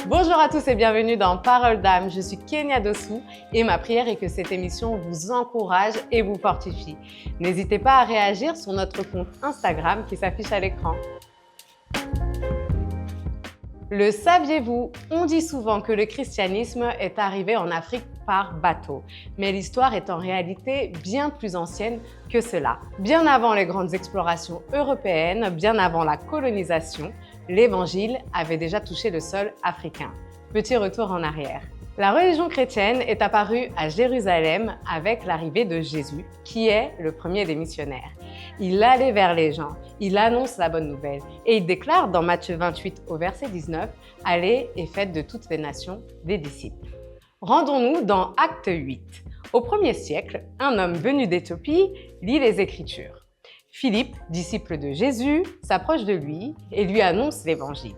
Bonjour à tous et bienvenue dans Parole d'âme. Je suis Kenya Dossou et ma prière est que cette émission vous encourage et vous fortifie. N'hésitez pas à réagir sur notre compte Instagram qui s'affiche à l'écran. Le saviez-vous? On dit souvent que le christianisme est arrivé en Afrique par bateau, mais l'histoire est en réalité bien plus ancienne que cela. Bien avant les grandes explorations européennes, bien avant la colonisation, l'Évangile avait déjà touché le sol africain. Petit retour en arrière. La religion chrétienne est apparue à Jérusalem avec l'arrivée de Jésus, qui est le premier des missionnaires. Il allait vers les gens, il annonce la bonne nouvelle et il déclare dans Matthieu 28 au verset 19 « Allez et faites de toutes les nations des disciples ». Rendons-nous dans Acte 8. Au 1er siècle, un homme venu d'Éthiopie lit les Écritures. Philippe, disciple de Jésus, s'approche de lui et lui annonce l'Évangile.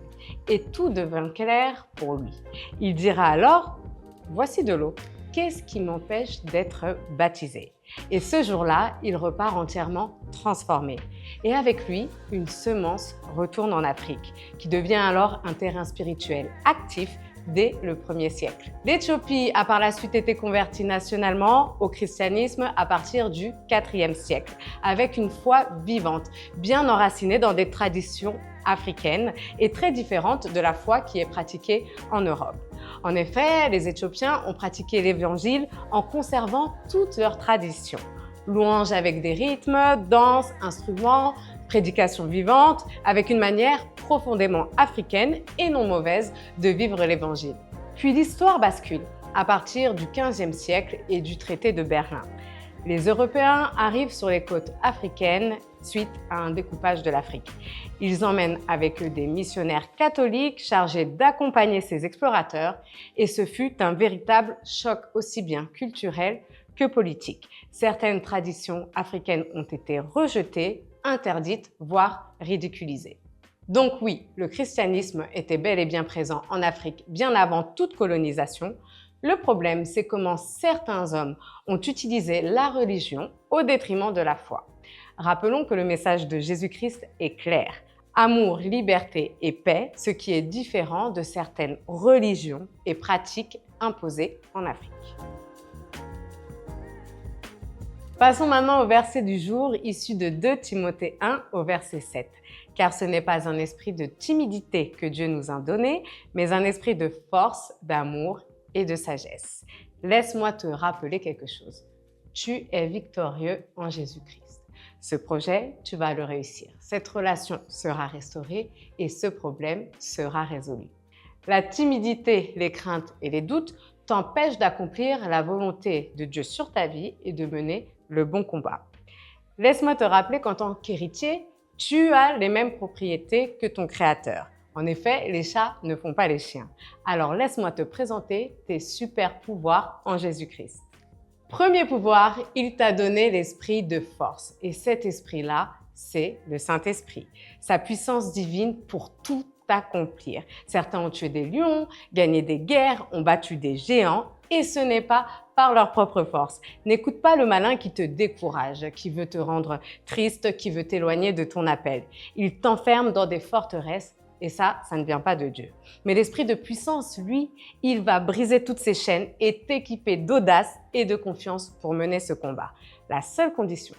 Et tout devint clair pour lui. Il dira alors « Voici de l'eau, qu'est-ce qui m'empêche d'être baptisé ?» Et ce jour-là, il repart entièrement transformé. Et avec lui, une semence retourne en Afrique, qui devient alors un terrain spirituel actif dès le 1er siècle. L'Éthiopie a par la suite été convertie nationalement au christianisme à partir du 4e siècle, avec une foi vivante, bien enracinée dans des traditions africaines et très différentes de la foi qui est pratiquée en Europe. En effet, les Éthiopiens ont pratiqué l'Évangile en conservant toutes leurs traditions. Louanges avec des rythmes, danses, instruments, prédications vivantes, avec une manière profondément africaine et non mauvaise de vivre l'Évangile. Puis l'histoire bascule à partir du 15e siècle et du traité de Berlin. Les Européens arrivent sur les côtes africaines suite à un découpage de l'Afrique. Ils emmènent avec eux des missionnaires catholiques chargés d'accompagner ces explorateurs et ce fut un véritable choc aussi bien culturel que politique. Certaines traditions africaines ont été rejetées, interdites, voire ridiculisées. Donc oui, le christianisme était bel et bien présent en Afrique bien avant toute colonisation. Le problème, c'est comment certains hommes ont utilisé la religion au détriment de la foi. Rappelons que le message de Jésus-Christ est clair. Amour, liberté et paix, ce qui est différent de certaines religions et pratiques imposées en Afrique. Passons maintenant au verset du jour issu de 2 Timothée 1 au verset 7. Car ce n'est pas un esprit de timidité que Dieu nous a donné, mais un esprit de force, d'amour et de sagesse. Laisse-moi te rappeler quelque chose. Tu es victorieux en Jésus-Christ. Ce projet, tu vas le réussir. Cette relation sera restaurée et ce problème sera résolu. La timidité, les craintes et les doutes t'empêchent d'accomplir la volonté de Dieu sur ta vie et de mener le bon combat. Laisse-moi te rappeler qu'en tant qu'héritier, tu as les mêmes propriétés que ton Créateur. En effet, les chats ne font pas les chiens. Alors laisse-moi te présenter tes super pouvoirs en Jésus-Christ. Premier pouvoir, il t'a donné l'esprit de force. Et cet esprit-là, c'est le Saint-Esprit. Sa puissance divine pour tout accomplir. Certains ont tué des lions, gagné des guerres, ont battu des géants. Et ce n'est pas par leur propre force. N'écoute pas le malin qui te décourage, qui veut te rendre triste, qui veut t'éloigner de ton appel. Il t'enferme dans des forteresses et ça ne vient pas de Dieu. Mais l'esprit de puissance, lui, il va briser toutes ces chaînes et t'équiper d'audace et de confiance pour mener ce combat. La seule condition,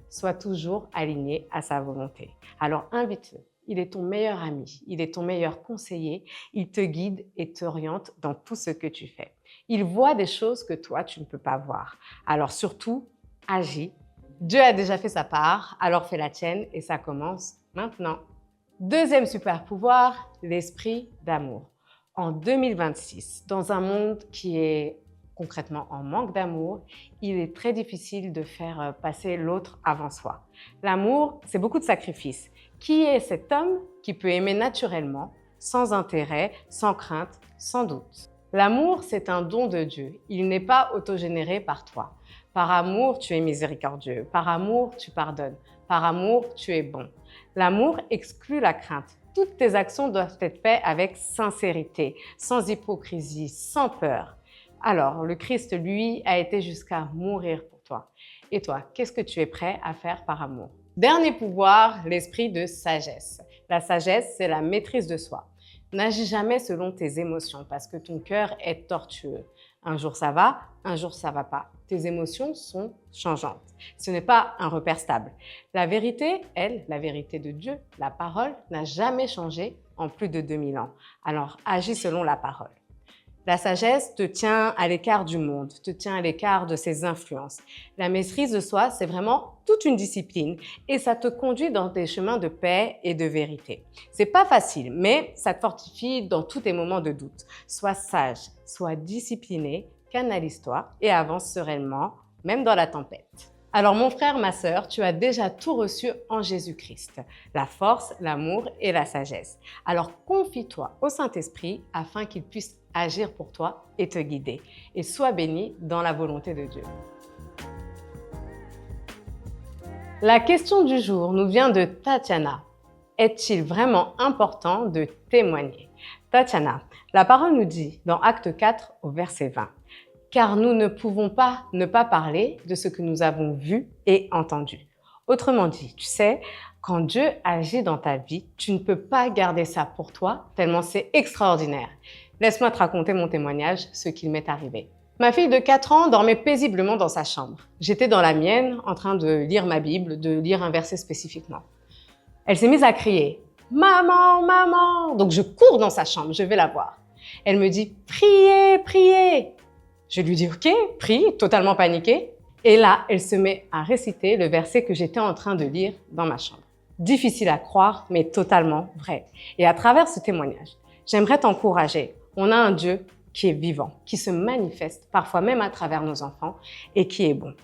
sois toujours aligné à sa volonté. Alors invite-le. Il est ton meilleur ami, il est ton meilleur conseiller, il te guide et t'oriente dans tout ce que tu fais. Il voit des choses que toi, tu ne peux pas voir. Alors surtout, agis. Dieu a déjà fait sa part, alors fais la tienne et ça commence maintenant. Deuxième super pouvoir, l'esprit d'amour. En 2026, dans un monde qui est concrètement en manque d'amour, il est très difficile de faire passer l'autre avant soi. L'amour, c'est beaucoup de sacrifices. Qui est cet homme qui peut aimer naturellement, sans intérêt, sans crainte, sans doute? L'amour, c'est un don de Dieu. Il n'est pas autogénéré par toi. Par amour, tu es miséricordieux. Par amour, tu pardonnes. Par amour, tu es bon. L'amour exclut la crainte. Toutes tes actions doivent être faites avec sincérité, sans hypocrisie, sans peur. Alors, le Christ, lui, a été jusqu'à mourir pour toi. Et toi, qu'est-ce que tu es prêt à faire par amour? Dernier pouvoir, l'esprit de sagesse. La sagesse, c'est la maîtrise de soi. N'agis jamais selon tes émotions parce que ton cœur est tortueux. Un jour ça va, un jour ça va pas. Tes émotions sont changeantes. Ce n'est pas un repère stable. La vérité, elle, la vérité de Dieu, la parole, n'a jamais changé en plus de 2000 ans. Alors agis selon la parole. La sagesse te tient à l'écart du monde, te tient à l'écart de ses influences. La maîtrise de soi, c'est vraiment toute une discipline et ça te conduit dans des chemins de paix et de vérité. C'est pas facile, mais ça te fortifie dans tous tes moments de doute. Sois sage, sois discipliné, canalise-toi et avance sereinement, même dans la tempête. Alors mon frère, ma sœur, tu as déjà tout reçu en Jésus-Christ, la force, l'amour et la sagesse. Alors confie-toi au Saint-Esprit afin qu'il puisse agir pour toi et te guider. Et sois béni dans la volonté de Dieu. La question du jour nous vient de Tatiana. Est-il vraiment important de témoigner? Tatiana, la parole nous dit dans Acte 4 au verset 20. Car nous ne pouvons pas ne pas parler de ce que nous avons vu et entendu. Autrement dit, tu sais, quand Dieu agit dans ta vie, tu ne peux pas garder ça pour toi, tellement c'est extraordinaire. Laisse-moi te raconter mon témoignage, ce qu'il m'est arrivé. Ma fille de 4 ans dormait paisiblement dans sa chambre. J'étais dans la mienne, en train de lire ma Bible, de lire un verset spécifiquement. Elle s'est mise à crier « Maman, maman !» Donc je cours dans sa chambre, je vais la voir. Elle me dit « Priez, priez !» Je lui dis « Ok, prie », totalement paniquée. Et là, elle se met à réciter le verset que j'étais en train de lire dans ma chambre. Difficile à croire, mais totalement vrai. Et à travers ce témoignage, j'aimerais t'encourager. On a un Dieu qui est vivant, qui se manifeste parfois même à travers nos enfants et qui est bon.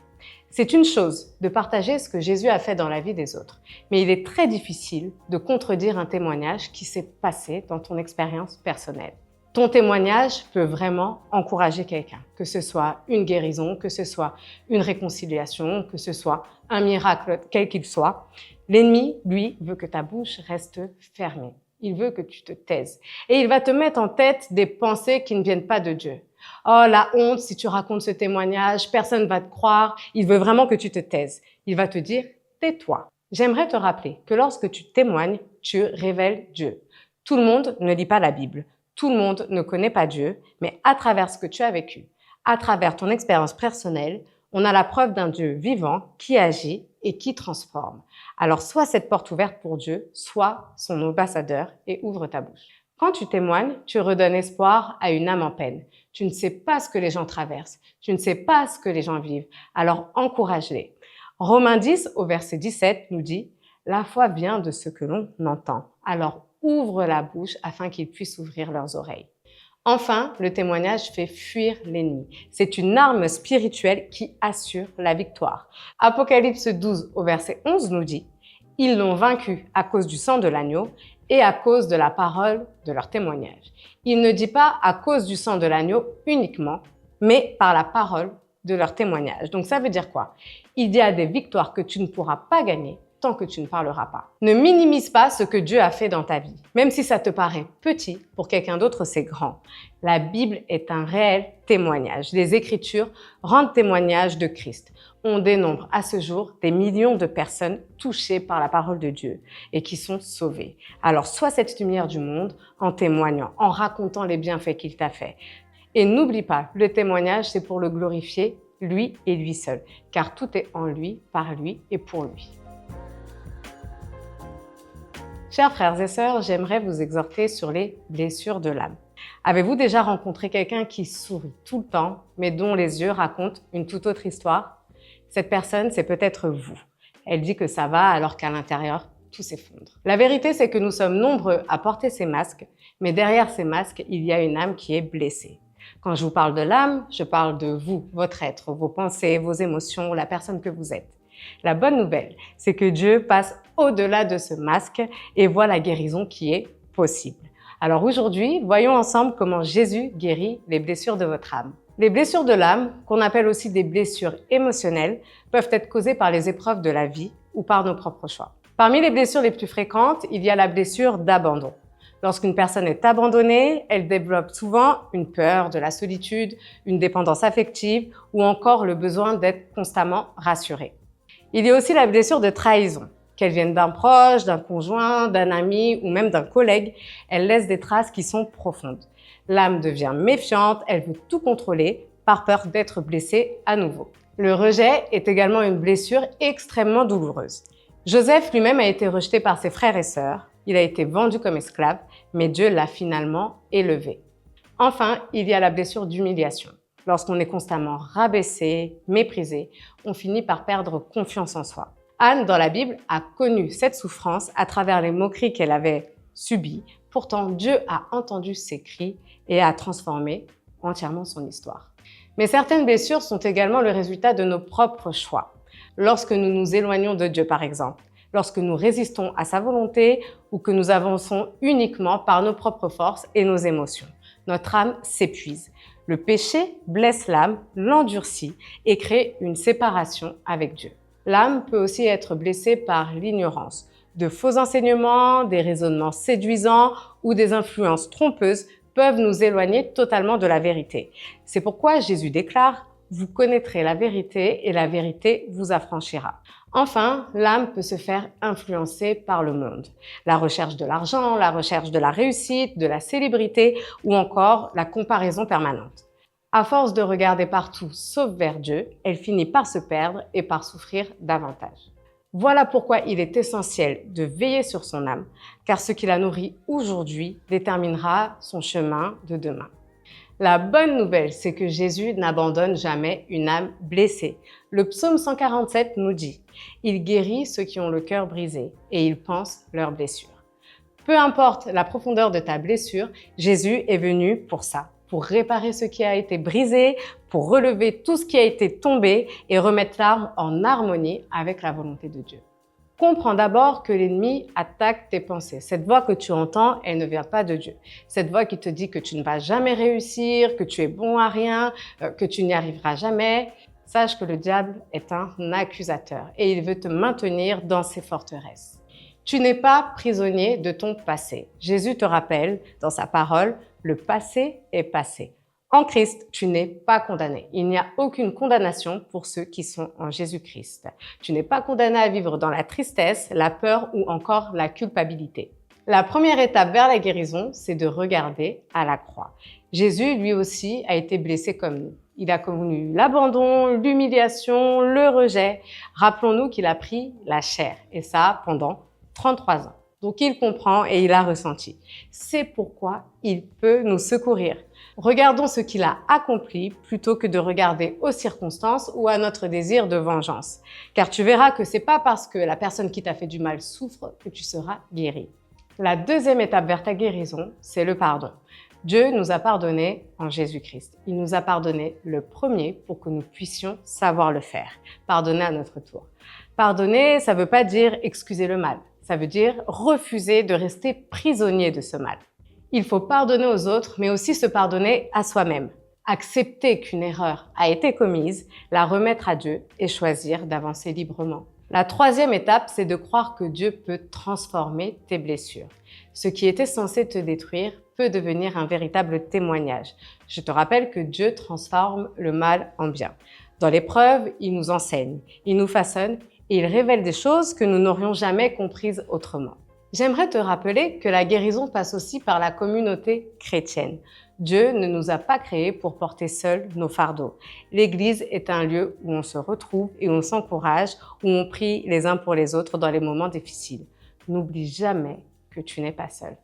C'est une chose de partager ce que Jésus a fait dans la vie des autres, mais il est très difficile de contredire un témoignage qui s'est passé dans ton expérience personnelle. Ton témoignage peut vraiment encourager quelqu'un, que ce soit une guérison, que ce soit une réconciliation, que ce soit un miracle, quel qu'il soit. L'ennemi, lui, veut que ta bouche reste fermée. Il veut que tu te taises. Et il va te mettre en tête des pensées qui ne viennent pas de Dieu. Oh, la honte, si tu racontes ce témoignage, personne ne va te croire. Il veut vraiment que tu te taises. Il va te dire, tais-toi. J'aimerais te rappeler que lorsque tu témoignes, tu révèles Dieu. Tout le monde ne lit pas la Bible. Tout le monde ne connaît pas Dieu, mais à travers ce que tu as vécu, à travers ton expérience personnelle, on a la preuve d'un Dieu vivant qui agit et qui transforme. Alors, sois cette porte ouverte pour Dieu, sois son ambassadeur et ouvre ta bouche. Quand tu témoignes, tu redonnes espoir à une âme en peine. Tu ne sais pas ce que les gens traversent, tu ne sais pas ce que les gens vivent, alors encourage-les. Romains 10 au verset 17 nous dit « La foi vient de ce que l'on entend. Alors, ouvre la bouche afin qu'ils puissent ouvrir leurs oreilles. » Enfin, le témoignage fait fuir l'ennemi. C'est une arme spirituelle qui assure la victoire. Apocalypse 12 au verset 11 nous dit « Ils l'ont vaincu à cause du sang de l'agneau et à cause de la parole de leur témoignage. » Il ne dit pas à cause du sang de l'agneau uniquement, mais par la parole de leur témoignage. Donc ça veut dire quoi? Il y a des victoires que tu ne pourras pas gagner tant que tu ne parleras pas. Ne minimise pas ce que Dieu a fait dans ta vie. Même si ça te paraît petit, pour quelqu'un d'autre, c'est grand. La Bible est un réel témoignage. Les Écritures rendent témoignage de Christ. On dénombre à ce jour des millions de personnes touchées par la parole de Dieu et qui sont sauvées. Alors, sois cette lumière du monde en témoignant, en racontant les bienfaits qu'il t'a fait. Et n'oublie pas, le témoignage, c'est pour le glorifier, lui et lui seul, car tout est en lui, par lui et pour lui. Chers frères et sœurs, j'aimerais vous exhorter sur les blessures de l'âme. Avez-vous déjà rencontré quelqu'un qui sourit tout le temps, mais dont les yeux racontent une toute autre histoire? Cette personne, c'est peut-être vous. Elle dit que ça va alors qu'à l'intérieur, tout s'effondre. La vérité, c'est que nous sommes nombreux à porter ces masques, mais derrière ces masques, il y a une âme qui est blessée. Quand je vous parle de l'âme, je parle de vous, votre être, vos pensées, vos émotions, la personne que vous êtes. La bonne nouvelle, c'est que Dieu passe au-delà de ce masque et voit la guérison qui est possible. Alors aujourd'hui, voyons ensemble comment Jésus guérit les blessures de votre âme. Les blessures de l'âme, qu'on appelle aussi des blessures émotionnelles, peuvent être causées par les épreuves de la vie ou par nos propres choix. Parmi les blessures les plus fréquentes, il y a la blessure d'abandon. Lorsqu'une personne est abandonnée, elle développe souvent une peur de la solitude, une dépendance affective ou encore le besoin d'être constamment rassurée. Il y a aussi la blessure de trahison. Qu'elles viennent d'un proche, d'un conjoint, d'un ami ou même d'un collègue, elles laissent des traces qui sont profondes. L'âme devient méfiante, elle veut tout contrôler par peur d'être blessée à nouveau. Le rejet est également une blessure extrêmement douloureuse. Joseph lui-même a été rejeté par ses frères et sœurs, il a été vendu comme esclave, mais Dieu l'a finalement élevé. Enfin, il y a la blessure d'humiliation. Lorsqu'on est constamment rabaissé, méprisé, on finit par perdre confiance en soi. Anne, dans la Bible, a connu cette souffrance à travers les moqueries qu'elle avait subies. Pourtant, Dieu a entendu ses cris et a transformé entièrement son histoire. Mais certaines blessures sont également le résultat de nos propres choix. Lorsque nous nous éloignons de Dieu, par exemple, lorsque nous résistons à sa volonté ou que nous avançons uniquement par nos propres forces et nos émotions, notre âme s'épuise. Le péché blesse l'âme, l'endurcit et crée une séparation avec Dieu. L'âme peut aussi être blessée par l'ignorance. De faux enseignements, des raisonnements séduisants ou des influences trompeuses peuvent nous éloigner totalement de la vérité. C'est pourquoi Jésus déclare « Vous connaîtrez la vérité et la vérité vous affranchira ». Enfin, l'âme peut se faire influencer par le monde. La recherche de l'argent, la recherche de la réussite, de la célébrité ou encore la comparaison permanente. À force de regarder partout sauf vers Dieu, elle finit par se perdre et par souffrir davantage. Voilà pourquoi il est essentiel de veiller sur son âme, car ce qui la nourrit aujourd'hui déterminera son chemin de demain. La bonne nouvelle, c'est que Jésus n'abandonne jamais une âme blessée. Le psaume 147 nous dit « Il guérit ceux qui ont le cœur brisé et il pense leurs blessures ». Peu importe la profondeur de ta blessure, Jésus est venu pour ça, pour réparer ce qui a été brisé, pour relever tout ce qui a été tombé et remettre l'âme en harmonie avec la volonté de Dieu. Comprends d'abord que l'ennemi attaque tes pensées. Cette voix que tu entends, elle ne vient pas de Dieu. Cette voix qui te dit que tu ne vas jamais réussir, que tu es bon à rien, que tu n'y arriveras jamais. Sache que le diable est un accusateur et il veut te maintenir dans ses forteresses. Tu n'es pas prisonnier de ton passé. Jésus te rappelle dans sa parole, le passé est passé. En Christ, tu n'es pas condamné. Il n'y a aucune condamnation pour ceux qui sont en Jésus-Christ. Tu n'es pas condamné à vivre dans la tristesse, la peur ou encore la culpabilité. La première étape vers la guérison, c'est de regarder à la croix. Jésus, lui aussi, a été blessé comme nous. Il a connu l'abandon, l'humiliation, le rejet. Rappelons-nous qu'il a pris la chair, et ça pendant 33 ans. Donc il comprend et il a ressenti. C'est pourquoi il peut nous secourir. Regardons ce qu'il a accompli plutôt que de regarder aux circonstances ou à notre désir de vengeance. Car tu verras que c'est pas parce que la personne qui t'a fait du mal souffre que tu seras guéri. La deuxième étape vers ta guérison, c'est le pardon. Dieu nous a pardonné en Jésus-Christ. Il nous a pardonné le premier pour que nous puissions savoir le faire. Pardonner à notre tour. Pardonner, ça veut pas dire excuser le mal. Ça veut dire refuser de rester prisonnier de ce mal. Il faut pardonner aux autres, mais aussi se pardonner à soi-même. Accepter qu'une erreur a été commise, la remettre à Dieu et choisir d'avancer librement. La troisième étape, c'est de croire que Dieu peut transformer tes blessures. Ce qui était censé te détruire peut devenir un véritable témoignage. Je te rappelle que Dieu transforme le mal en bien. Dans l'épreuve, il nous enseigne, il nous façonne et il révèle des choses que nous n'aurions jamais comprises autrement. J'aimerais te rappeler que la guérison passe aussi par la communauté chrétienne. Dieu ne nous a pas créés pour porter seuls nos fardeaux. L'Église est un lieu où on se retrouve et où on s'encourage, où on prie les uns pour les autres dans les moments difficiles. N'oublie jamais que tu n'es pas seul.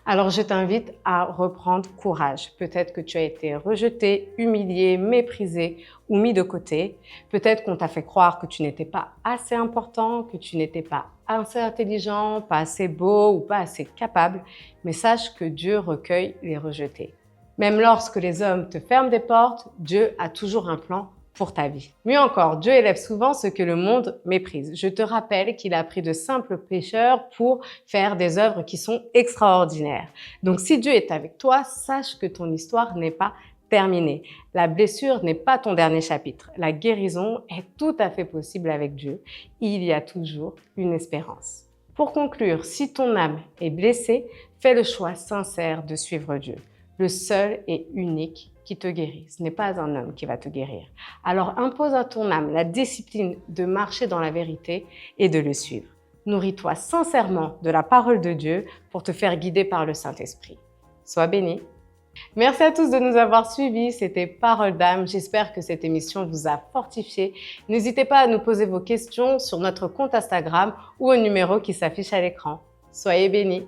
Alors je t'invite à reprendre courage. Peut-être que tu as été rejeté, humilié, méprisé ou mis de côté. Peut-être qu'on t'a fait croire que tu n'étais pas assez important, que tu n'étais pas assez intelligent, pas assez beau ou pas assez capable. Mais sache que Dieu recueille les rejetés. Même lorsque les hommes te ferment des portes, Dieu a toujours un plan pour ta vie. Mieux encore, Dieu élève souvent ce que le monde méprise. Je te rappelle qu'il a pris de simples pécheurs pour faire des œuvres qui sont extraordinaires. Donc si Dieu est avec toi, sache que ton histoire n'est pas terminée. La blessure n'est pas ton dernier chapitre. La guérison est tout à fait possible avec Dieu. Il y a toujours une espérance. Pour conclure, si ton âme est blessée, fais le choix sincère de suivre Dieu. Le seul et unique qui te guérit. Ce n'est pas un homme qui va te guérir. Alors impose à ton âme la discipline de marcher dans la vérité et de le suivre. Nourris-toi sincèrement de la parole de Dieu pour te faire guider par le Saint-Esprit. Sois béni. Merci à tous de nous avoir suivis. C'était Parole d'âme. J'espère que cette émission vous a fortifié. N'hésitez pas à nous poser vos questions sur notre compte Instagram ou au numéro qui s'affiche à l'écran. Soyez bénis.